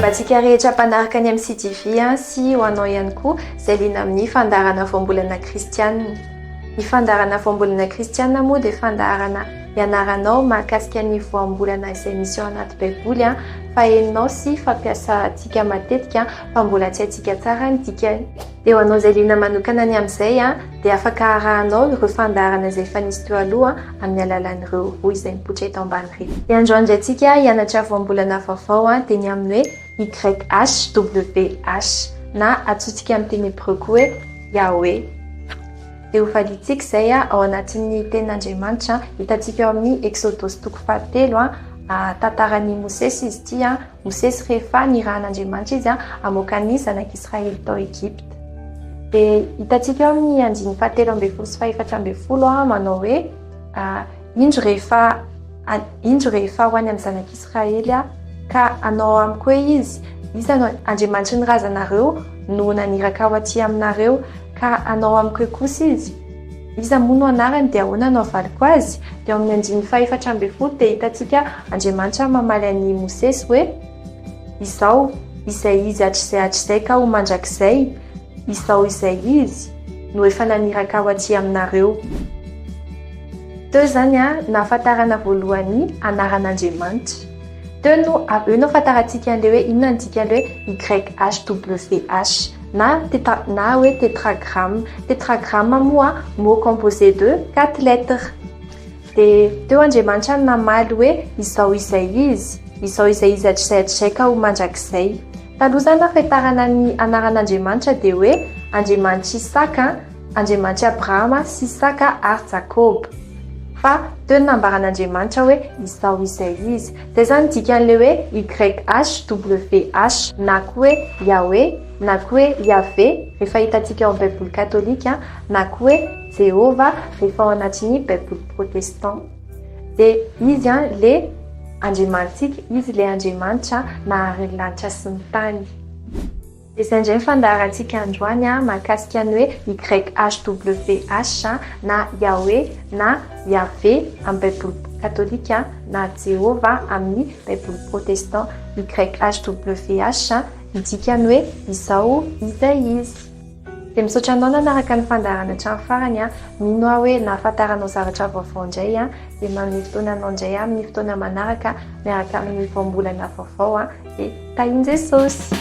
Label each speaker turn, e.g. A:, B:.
A: Antsika rehetra mpanaraka ny MCTV sy ho anao ihany koa izay liana amin'ny fandaharana voambolana kristianina. Ny fandaharana voambolana kristianina moa dia fandaharana ianaranao mahakasika ny voambolana izay misy ao anaty baiboly fa henonao sy fampiasa antsika matetika fa mbola tsy haintsika tsara ny dikany. Dia ho anao izay liana manokana ny amin'izay dia afaka arahanao ireo fandaharana izay efa nisy teo aloha amin'ny alalan'ireo roa izay mipoitra eto ambany ireto. Dia androany antsika hianatra voambolana vaovao dia ny amin'ny hoe YHWH na atsotsika amin'ny teny hebreo koa hoe Yahweh. Dia ho faliantsika izay ao anatin'ny tenin'Andriamanitra hitantsika ao amin'ny Exodus 3 tantaran'i Mosesy izy ity. Mosesy rehefa nirahan'Andriamanitra izy hamoaka ny zanak'Israely tao Egypte. Dia hitantsika ao amin'ny 7:4 sy 4:4 manao hoe indro rehefa ho any amin'ny zanak'Israely ka anao amiko hoe izy Andriamanitra nirazanareo no naniraka ao aty aminareo ka anao amiko kosa izy moa no anarany dia ahoana no avaliko azy. Dia amin'ny 5:4 dia hitantsika Andriamanitra mamaly an'i Mosesy hoe izao izay izy hatrizay ka ho mandrakizay, izao izay izy no efa naniraka ao aty aminareo. Teo zany nahafantarana voalohany anaran'Andriamanitra. Teo no ahafantarantsika an'ilay hoe inona ny dikan'ilay YHWH na hoe tétragramme. Tétragramme moa mot composé de 4 lettres. Dia teo Andriamanitra namaly hoe izao izay izy hatrizay ka ho mandrakizay. Taloha zany nahafantarana ny anaran'Andriamanitra dia hoe Andriamanitra Isaka, Andriamanitra Abrahama sy Isaka ary Jakob. Fa teo nambaran'Andriamanitra hoe izao izay izy. Izay zany dikan'ilay hoe YHWH na koa hoe Yahweh na koa hoe Yahvé rehefa hitantsika ao amin'ny baiboly katolika na koa hoe Jehova rehefa ao anatin'ny baiboly protestant. Dia izy le Andriamantsika, izy le Andriamanitra nahary ny lanitra sy ny tany. Dia izay indray ny fandaharantsika androany mahakasika ny hoe YHWH na Yahweh na Yahvé amin'ny baiboly katolika na Jehova amin'ny baiboly protestant. YHWH midikany hoe izao izay izy. Dia misaotra anao nanaraka ny fandaharana hatramin'ny farany mino aho hoe nahafantaranao zavatra vaovao indray dia manome fotoana anao indray amin'ny fotoana manaraka miaraka amin'ny voambolana vaovao dia tahian Jesosy.